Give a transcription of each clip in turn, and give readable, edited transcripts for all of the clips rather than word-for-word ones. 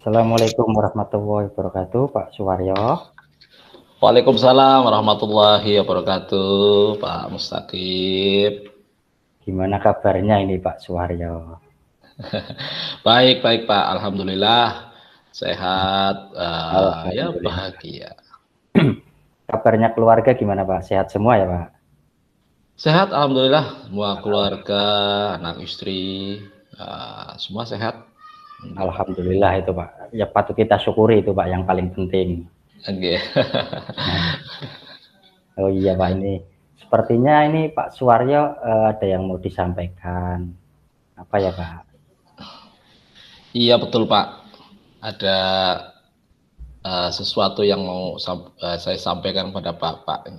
Assalamualaikum warahmatullahi wabarakatuh, Pak Suwaryo. Waalaikumsalam warahmatullahi wabarakatuh, Pak Mustaqim. Gimana kabarnya ini Pak Suwaryo? Baik, baik Pak. Alhamdulillah sehat. Ya Alhamdulillah. bahagia. Kabarnya keluarga gimana Pak? Sehat semua ya Pak? Sehat, alhamdulillah. Semua keluarga, anak istri, semua sehat. Alhamdulillah itu Pak. Ya patut kita syukuri itu Pak yang paling penting. Oke. Oh iya Pak, ini sepertinya ini Pak Suwaryo ada yang mau disampaikan. Apa ya Pak? Iya betul Pak. Ada sesuatu yang mau saya sampaikan pada Bapak.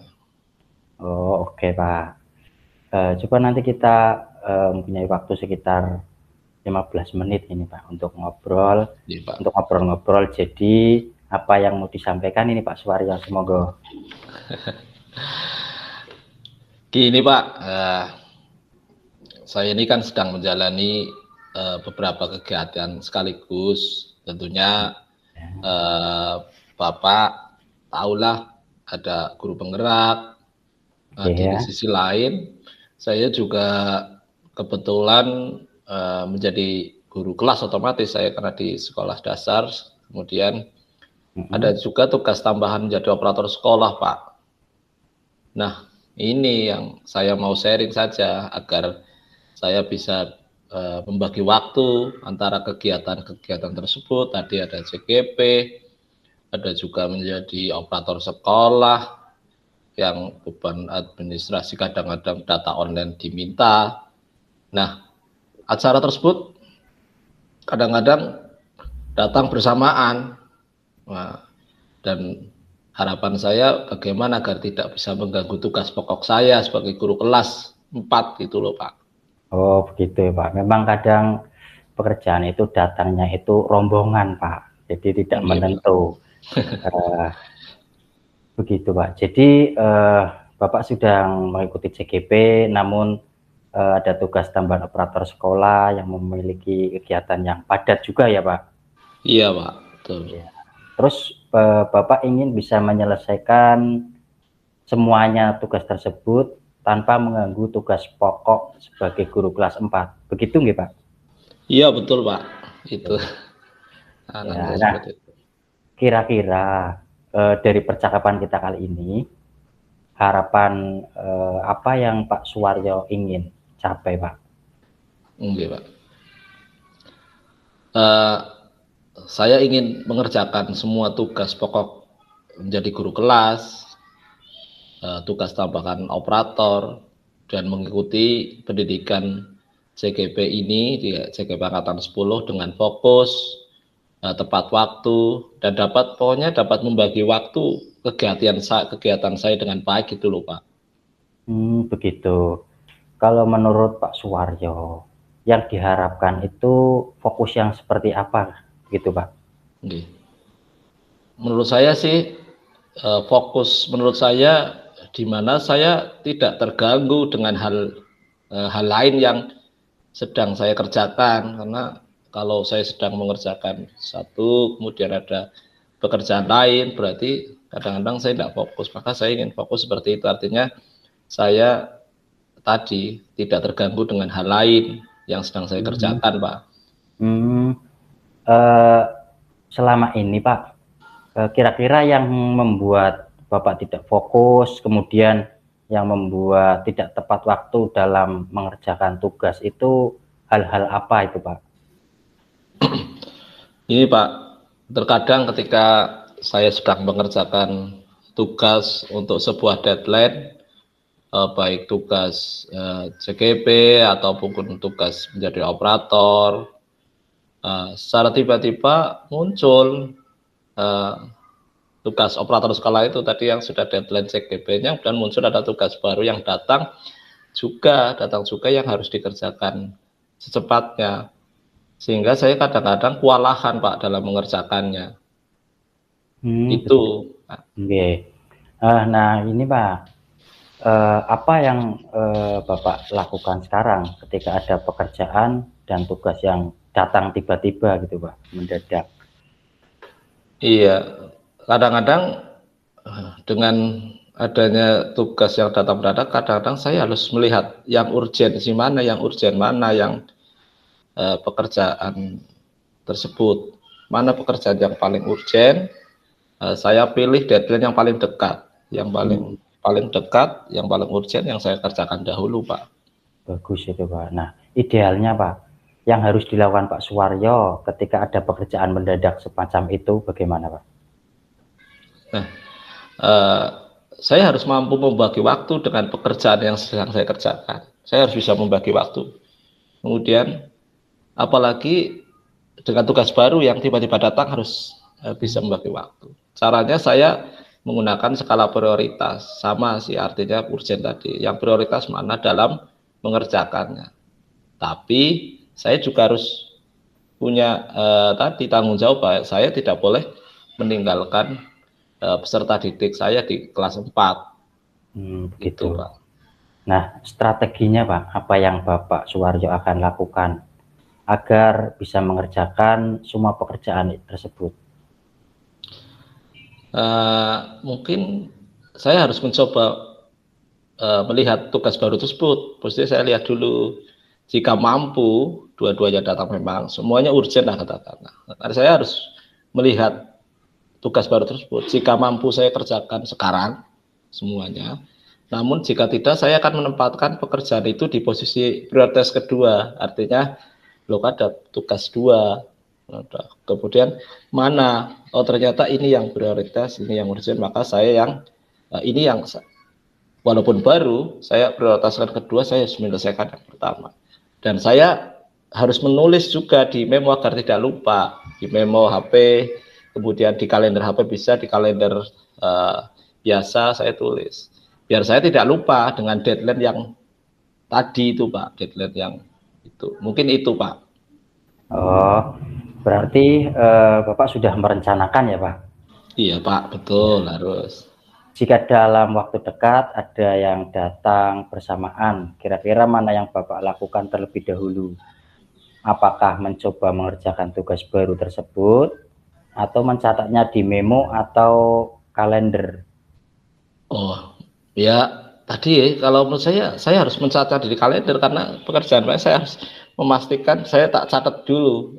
Oh oke Pak. Coba nanti kita mempunyai waktu sekitar 15 menit ini Pak untuk ngobrol. Iya, Pak. Untuk ngobrol-ngobrol. Jadi apa yang mau disampaikan ini Pak Suwaryo, semoga. Gini Pak, saya ini kan sedang menjalani beberapa kegiatan sekaligus. Tentunya Bapak tahulah ada guru penggerak. Di sisi lain, saya juga kebetulan menjadi guru kelas otomatis saya karena di sekolah dasar. Kemudian ada juga tugas tambahan menjadi operator sekolah, Pak. Nah, ini yang saya mau sharing saja agar saya bisa membagi waktu antara kegiatan-kegiatan tersebut. Tadi ada CGP, ada juga menjadi operator sekolah, yang beban administrasi kadang-kadang data online diminta. Nah, acara tersebut kadang-kadang datang bersamaan. Nah, dan harapan saya bagaimana agar tidak bisa mengganggu tugas pokok saya sebagai guru kelas 4 gitu loh Pak. Oh begitu ya Pak. Memang kadang pekerjaan itu datangnya itu rombongan Pak. Jadi tidak menentu. Begitu Pak. Jadi Bapak sedang mengikuti CGP, namun ada tugas tambahan operator sekolah yang memiliki kegiatan yang padat juga ya Pak? Iya Pak, betul. Ya. Terus Bapak ingin bisa menyelesaikan semuanya tugas tersebut tanpa mengganggu tugas pokok sebagai guru kelas 4. Begitu nggih Pak? Iya betul Pak, itu. Ya, nah, kira-kira dari percakapan kita kali ini, harapan apa yang Pak Suwaryo ingin capai Pak? Oke Pak. Saya ingin mengerjakan semua tugas pokok menjadi guru kelas, tugas tambahan operator, dan mengikuti pendidikan CGP ini di CGP Angkatan 10 dengan fokus, tepat waktu, dan pokoknya dapat membagi waktu kegiatan saya dengan baik gitu loh Pak. Begitu. Kalau menurut Pak Suwaryo, yang diharapkan itu fokus yang seperti apa gitu Pak? Okay. Menurut saya sih fokus menurut saya di mana saya tidak terganggu dengan hal lain yang sedang saya kerjakan, karena kalau saya sedang mengerjakan satu kemudian ada pekerjaan lain berarti kadang-kadang saya tidak fokus, maka saya ingin fokus seperti itu, artinya saya tadi tidak terganggu dengan hal lain yang sedang saya kerjakan Pak. Selama ini Pak, kira-kira yang membuat Bapak tidak fokus, kemudian yang membuat tidak tepat waktu dalam mengerjakan tugas itu hal-hal apa itu Pak? Ini Pak, terkadang ketika saya sedang mengerjakan tugas untuk sebuah deadline, baik tugas CGP ataupun tugas menjadi operator, secara tiba-tiba muncul tugas operator sekolah itu tadi yang sudah deadline CGP-nya, dan muncul ada tugas baru yang datang juga yang harus dikerjakan secepatnya, sehingga saya kadang-kadang kewalahan Pak dalam mengerjakannya. Itu. Okay. Nah ini Pak, apa yang Bapak lakukan sekarang ketika ada pekerjaan dan tugas yang datang tiba-tiba gitu Pak, mendadak? Iya, kadang-kadang dengan adanya tugas yang datang mendadak, kadang-kadang saya harus melihat yang urgensi mana, yang urgent mana, yang pekerjaan tersebut. Mana pekerjaan yang paling urgent, saya pilih deadline yang paling dekat, yang paling dekat, yang paling urgent, yang saya kerjakan dahulu, Pak. Bagus itu Pak. Nah, idealnya Pak, yang harus dilakukan Pak Suwaryo ketika ada pekerjaan mendadak semacam itu bagaimana Pak? Nah, eh, saya harus mampu membagi waktu dengan pekerjaan yang sedang saya kerjakan. Saya harus bisa membagi waktu. Kemudian, apalagi dengan tugas baru yang tiba-tiba datang, harus bisa membagi waktu. Caranya saya menggunakan skala prioritas, sama sih artinya urgent tadi. Yang prioritas mana dalam mengerjakannya. Tapi saya juga harus punya tadi tanggung jawab, saya tidak boleh meninggalkan peserta didik saya di kelas 4. Itu, Begitu. Pak. Nah, strateginya Pak, apa yang Bapak Suwaryo akan lakukan agar bisa mengerjakan semua pekerjaan tersebut? Mungkin saya harus mencoba melihat tugas baru tersebut. Pasti saya lihat dulu, jika mampu dua-duanya datang, memang semuanya urgent lah katakanlah. Karena saya harus melihat tugas baru tersebut. Jika mampu saya kerjakan sekarang semuanya. Namun jika tidak, saya akan menempatkan pekerjaan itu di posisi prioritas kedua. Artinya, lo ada tugas dua. Kemudian mana? Oh ternyata ini yang prioritas, ini yang urgent. Maka saya yang ini yang walaupun baru, saya prioritaskan kedua, saya harus menyelesaikan yang pertama. Dan saya harus menulis juga di memo agar tidak lupa. Di memo HP, kemudian di kalender HP bisa, di kalender biasa saya tulis. Biar saya tidak lupa dengan deadline yang tadi itu, Pak. Deadline yang itu. Mungkin itu, Pak. Oh, berarti Bapak sudah merencanakan ya Pak? Iya, Pak. Betul, harus. Jika dalam waktu dekat ada yang datang bersamaan, kira-kira mana yang Bapak lakukan terlebih dahulu? Apakah mencoba mengerjakan tugas baru tersebut, atau mencatatnya di memo atau kalender? Oh, ya tadi ya, kalau menurut saya harus mencatat di kalender karena pekerjaan saya harus memastikan saya tak catat dulu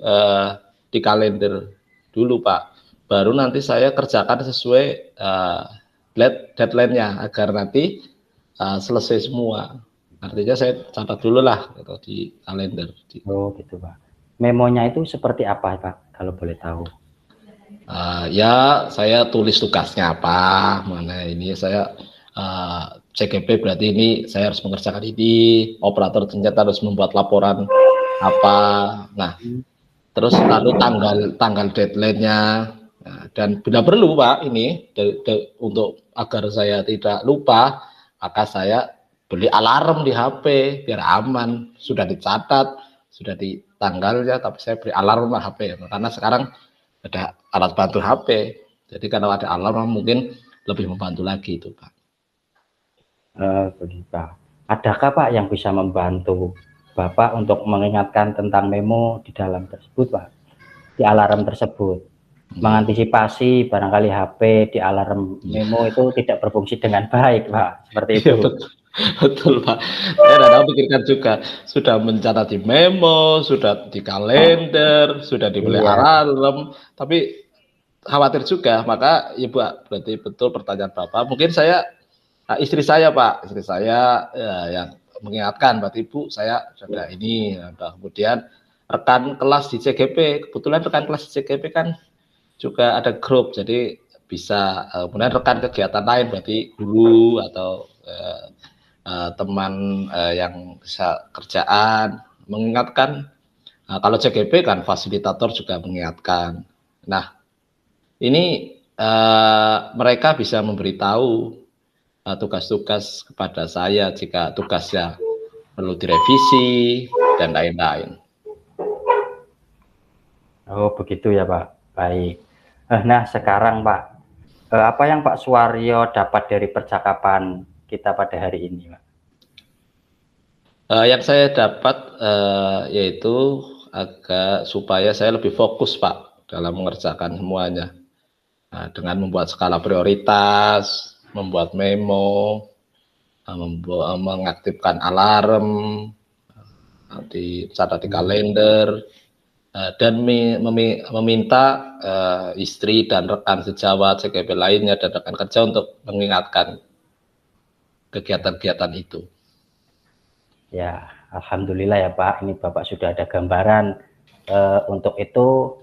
di kalender dulu, Pak. Baru nanti saya kerjakan sesuai deadline-nya agar nanti selesai semua. Artinya saya catat dulu lah gitu, di kalender. Oh gitu Pak. Memonya itu seperti apa Pak, kalau boleh tahu? Ya saya tulis tugasnya apa, mana ini saya CGP berarti ini saya harus mengerjakan ini, operator ternyata harus membuat laporan apa, nah terus lalu tanggal deadline-nya. Nah, dan bila perlu Pak ini untuk agar saya tidak lupa, maka saya beli alarm di HP biar aman, sudah dicatat, sudah di tanggalnya, tapi saya beri alarm lah HP karena sekarang ada alat bantu HP. Jadi kalau ada alarm mungkin lebih membantu lagi itu, Pak. Begitu Pak. Adakah Pak yang bisa membantu Bapak untuk mengingatkan tentang memo di dalam tersebut Pak? Di alarm tersebut. Mengantisipasi barangkali HP di alarm memo itu tidak berfungsi dengan baik Pak. Seperti Iya itu. betul. Betul Pak. Saya tidak pikirkan juga. Sudah mencatat di memo, sudah di kalender, sudah dibeli Iya. alarm, tapi khawatir juga. Maka ya Pak, berarti betul pertanyaan Bapak. Mungkin saya istri saya Pak, istri saya ya, yang mengingatkan, berarti Ibu saya sudah ini, kemudian rekan kelas di CGP, kebetulan rekan kelas di CGP kan juga ada grup, jadi bisa kemudian rekan kegiatan lain, berarti guru atau teman yang bisa kerjaan mengingatkan. Kalau CGP kan fasilitator juga mengingatkan. Nah ini mereka bisa memberitahu tugas-tugas kepada saya jika tugasnya perlu direvisi dan lain-lain. Oh begitu ya Pak. Baik. Nah sekarang Pak, apa yang Pak Suwaryo dapat dari percakapan kita pada hari ini, Pak? Yang saya dapat yaitu supaya saya lebih fokus, Pak, dalam mengerjakan semuanya. Nah, dengan membuat skala prioritas, membuat memo, mengaktifkan alarm, dicatat di kalender, dan meminta istri dan rekan sejawat, CGP lainnya, dan rekan kerja untuk mengingatkan kegiatan-kegiatan itu. Ya, alhamdulillah ya Pak, ini Bapak sudah ada gambaran. Untuk itu,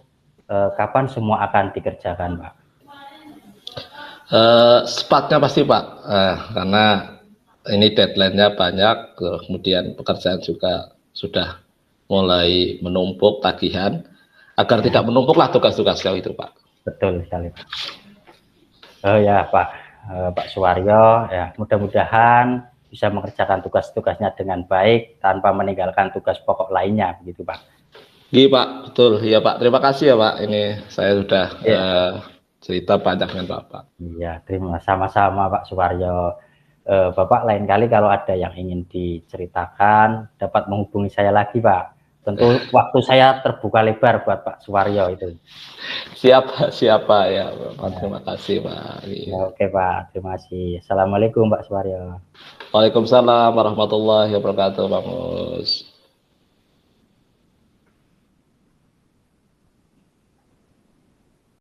kapan semua akan dikerjakan, Pak? Sepatnya pasti, Pak, karena ini deadline-nya banyak, kemudian pekerjaan juga sudah mulai menumpuk tagihan, agar tidak menumpuklah tugas-tugasnya itu, Pak. Betul sekali, Pak. Ya Pak, Pak Suwaryo, ya mudah-mudahan bisa mengerjakan tugas-tugasnya dengan baik tanpa meninggalkan tugas pokok lainnya, begitu Pak. Iya Pak, betul. Iya Pak, terima kasih ya Pak. Ini saya sudah cerita banyak dengan Bapak. Iya, terima sama-sama Pak Suwaryo. Bapak lain kali kalau ada yang ingin diceritakan dapat menghubungi saya lagi Pak. Tentu waktu saya terbuka lebar buat Pak Suwaryo itu. Siapa ya Pak. Terima kasih Pak. Ya, oke Pak, terima kasih. Assalamualaikum Pak Suwaryo. Waalaikumsalam warahmatullahi wabarakatuh Pak Mus.